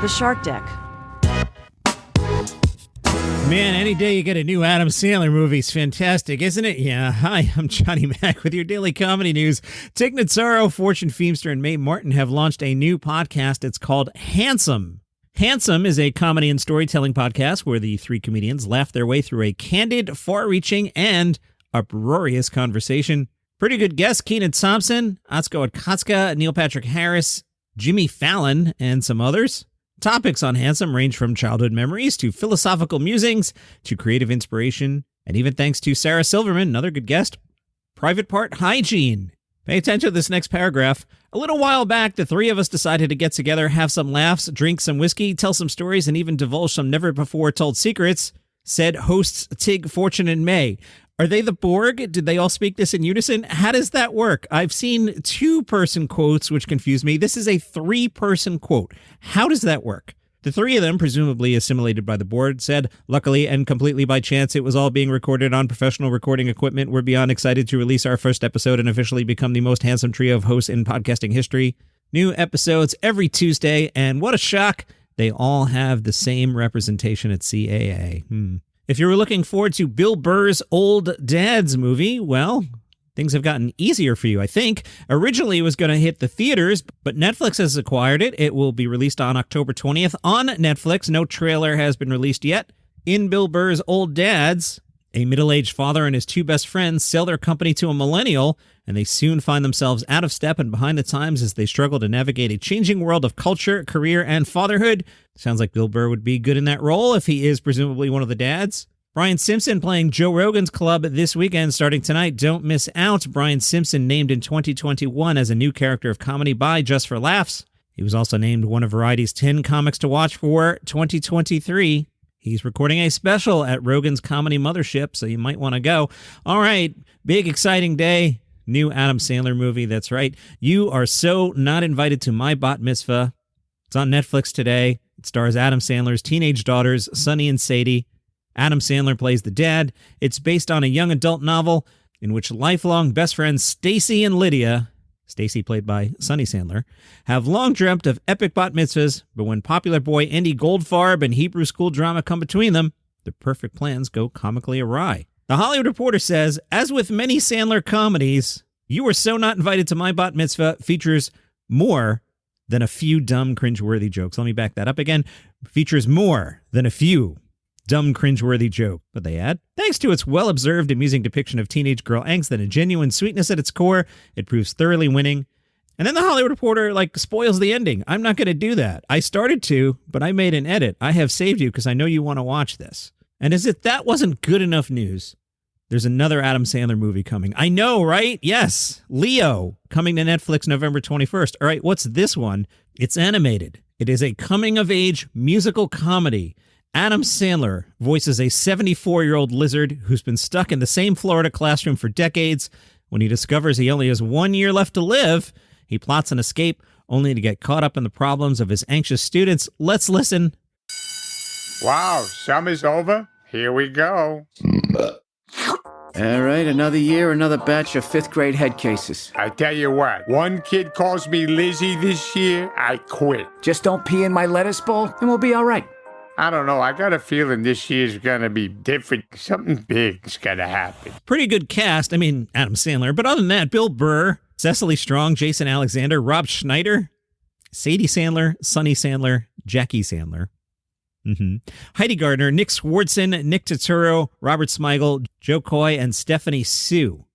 the Shark Deck. Man, any day you get a new Adam Sandler movie is fantastic, isn't it? Yeah. Hi, I'm Johnny Mac with your daily comedy news. Tig Notaro, Fortune, Feimster and Mae Martin have launched a new podcast. It's called Handsome. Handsome is a comedy and storytelling podcast where the three comedians laugh their way through a candid, far-reaching, and uproarious conversation. Pretty good guests: Kenan Thompson, Atsuko Akatsuka, Neil Patrick Harris, Jimmy Fallon, and some others. Topics on Handsome range from childhood memories to philosophical musings to creative inspiration, and even thanks to Sarah Silverman, another good guest, private part hygiene. Pay attention to this next paragraph. A little while back, the three of us decided to get together, have some laughs, drink some whiskey, tell some stories, and even divulge some never-before-told secrets, said hosts Tig, Fortune, and Mae. Are they the Borg? Did they all speak this in unison? How does that work? I've seen two-person quotes, which confuse me. This is a three-person quote. How does that work? The three of them, presumably assimilated by the board, said, luckily and completely by chance, it was all being recorded on professional recording equipment. We're beyond excited to release our first episode and officially become the most handsome trio of hosts in podcasting history. New episodes every Tuesday, and what a shock, they all have the same representation at CAA. If you were looking forward to Bill Burr's Old Dads movie, well, things have gotten easier for you, I think. Originally, it was going to hit the theaters, but Netflix has acquired it. It will be released on October 20th on Netflix. No trailer has been released yet. In Bill Burr's Old Dads, a middle-aged father and his two best friends sell their company to a millennial, and they soon find themselves out of step and behind the times as they struggle to navigate a changing world of culture, career, and fatherhood. Sounds like Bill Burr would be good in that role if he is presumably one of the dads. Brian Simpson playing Joe Rogan's Club this weekend starting tonight. Don't miss out. Brian Simpson named in 2021 as a new character of comedy by Just for Laughs. He was also named one of Variety's 10 comics to watch for 2023. He's recording a special at Rogan's Comedy Mothership, so you might want to go. All right, big exciting day. New Adam Sandler movie, that's right. You Are So Not Invited to My Bat Mitzvah. It's on Netflix today. It stars Adam Sandler's teenage daughters, Sunny and Sadie. Adam Sandler plays the dad. It's based on a young adult novel in which lifelong best friends Stacy and Lydia, Stacy played by Sunny Sandler, have long dreamt of epic bat mitzvahs, but when popular boy Andy Goldfarb and Hebrew school drama come between them, the perfect plans go comically awry. The Hollywood Reporter says, as with many Sandler comedies, You Are So Not Invited to My Bat Mitzvah features more than a few dumb, cringeworthy jokes. Let me back that up again. Features more than a few dumb, cringeworthy joke. But they add, thanks to its well-observed, amusing depiction of teenage girl angst and a genuine sweetness at its core, it proves thoroughly winning. And then the Hollywood Reporter, spoils the ending. I'm not going to do that. I started to, but I made an edit. I have saved you because I know you want to watch this. And as if that wasn't good enough news, there's another Adam Sandler movie coming. I know, right? Yes. Leo, coming to Netflix November 21st. All right, what's this one? It's animated. It is a coming-of-age musical comedy. Adam Sandler voices a 74-year-old lizard who's been stuck in the same Florida classroom for decades. When he discovers he only has 1 year left to live, he plots an escape, only to get caught up in the problems of his anxious students. Let's listen. Wow, summer's over. Here we go. All right, another year, another batch of fifth grade head cases. I tell you what, one kid calls me Lizzie this year, I quit. Just don't pee in my lettuce bowl, and we'll be all right. I don't know, I got a feeling this year's gonna be different. Something big's gonna happen. Pretty good cast. I mean, Adam Sandler. But other than that, Bill Burr, Cecily Strong, Jason Alexander, Rob Schneider, Sadie Sandler, Sunny Sandler, Jackie Sandler. Heidi Gardner, Nick Swardson, Nick Notaro, Robert Smigel, Joe Coy, and Stephanie Sue.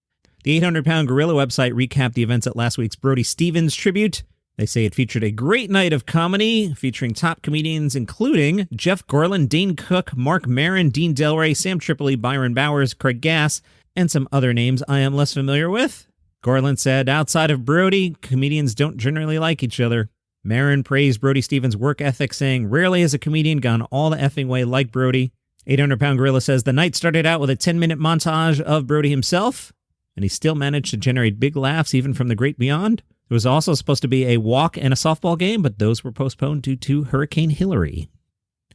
The 800-Pound Gorilla website recapped the events at last week's Brody Stevens tribute. They say it featured a great night of comedy featuring top comedians including Jeff Garlin, Dane Cook, Mark Maron, Dean Delray, Sam Tripoli, Byron Bowers, Craig Gass, and some other names I am less familiar with. Garland said, outside of Brody, comedians don't generally like each other. Maron praised Brody Stevens' work ethic, saying, rarely has a comedian gone all the effing way like Brody. 800-Pound Gorilla says the night started out with a 10-minute montage of Brody himself, and he still managed to generate big laughs even from the great beyond. It was also supposed to be a walk and a softball game, but those were postponed due to Hurricane Hillary.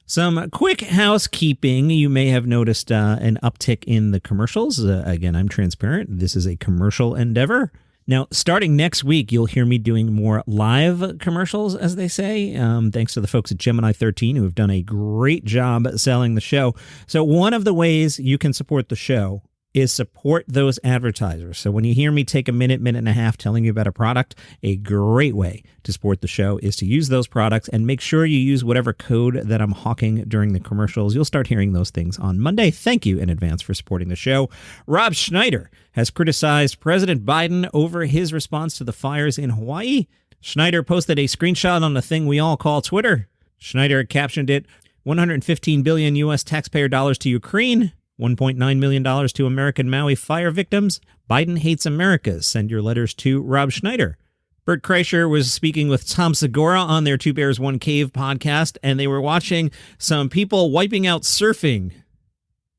Some quick housekeeping. You may have noticed an uptick in the commercials. Again, I'm transparent. This is a commercial endeavor. Now, starting next week, you'll hear me doing more live commercials, as they say, thanks to the folks at Gemini 13 who have done a great job selling the show. So one of the ways you can support the show is support those advertisers. So when you hear me take a minute and a half telling you about a product, a great way to support the show is to use those products and make sure you use whatever code that I'm hawking during the commercials. You'll start hearing those things on Monday. Thank you in advance for supporting the show. Rob Schneider has criticized President Biden over his response to the fires in Hawaii. Schneider posted a screenshot on the thing we all call Twitter. Schneider captioned it, $115 billion U.S. taxpayer dollars to Ukraine, $1.9 million to American Maui fire victims. Biden hates America. Send your letters to Rob Schneider. Bert Kreischer was speaking with Tom Segura on their Two Bears, One Cave podcast, and they were watching some people wiping out surfing.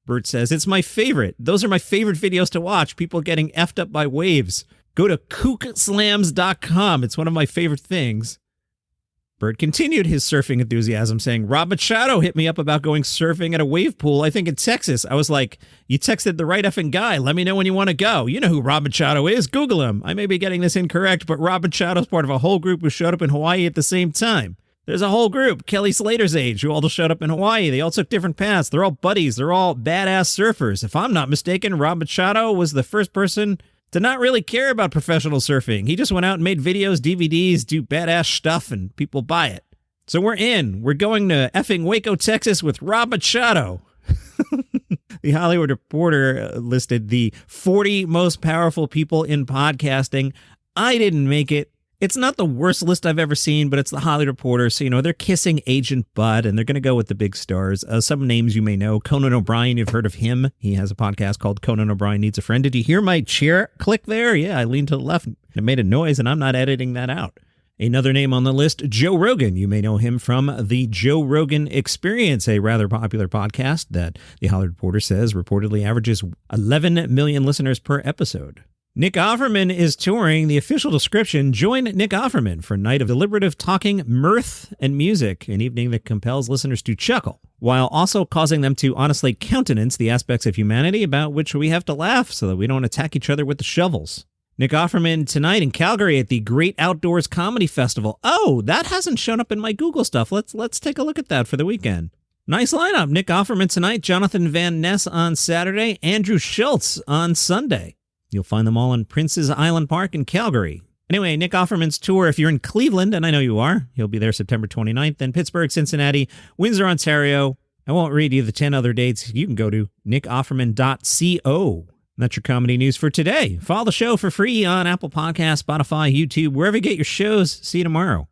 Bert says, it's my favorite. Those are my favorite videos to watch. People getting effed up by waves. Go to kookslams.com. It's one of my favorite things. Bert continued his surfing enthusiasm, saying, Rob Machado hit me up about going surfing at a wave pool, I think in Texas. I was like, you texted the right effing guy. Let me know when you want to go. You know who Rob Machado is. Google him. I may be getting this incorrect, but Rob Machado's part of a whole group who showed up in Hawaii at the same time. There's a whole group, Kelly Slater's age, who all showed up in Hawaii. They all took different paths. They're all buddies. They're all badass surfers. If I'm not mistaken, Rob Machado was the first person to not really care about professional surfing. He just went out and made videos, DVDs, do badass stuff, and people buy it. So we're in. We're going to effing Waco, Texas with Rob Machado. The Hollywood Reporter listed the 40 most powerful people in podcasting. I didn't make it. It's not the worst list I've ever seen, but it's the Hollywood Reporter. So, they're kissing Agent Bud, and they're going to go with the big stars. Some names you may know. Conan O'Brien, you've heard of him. He has a podcast called Conan O'Brien Needs a Friend. Did you hear my chair click there? Yeah, I leaned to the left. It made a noise, and I'm not editing that out. Another name on the list, Joe Rogan. You may know him from the Joe Rogan Experience, a rather popular podcast that the Hollywood Reporter says reportedly averages 11 million listeners per episode. Nick Offerman is touring. The official description, join Nick Offerman for a night of deliberative talking, mirth, and music, an evening that compels listeners to chuckle, while also causing them to honestly countenance the aspects of humanity about which we have to laugh so that we don't attack each other with the shovels. Nick Offerman tonight in Calgary at the Great Outdoors Comedy Festival. Oh, that hasn't shown up in my Google stuff. Let's take a look at that for the weekend. Nice lineup. Nick Offerman tonight, Jonathan Van Ness on Saturday, Andrew Schultz on Sunday. You'll find them all in Prince's Island Park in Calgary. Anyway, Nick Offerman's tour, if you're in Cleveland, and I know you are, he'll be there September 29th, then Pittsburgh, Cincinnati, Windsor, Ontario. I won't read you the 10 other dates. You can go to nickofferman.co. That's your comedy news for today. Follow the show for free on Apple Podcasts, Spotify, YouTube, wherever you get your shows. See you tomorrow.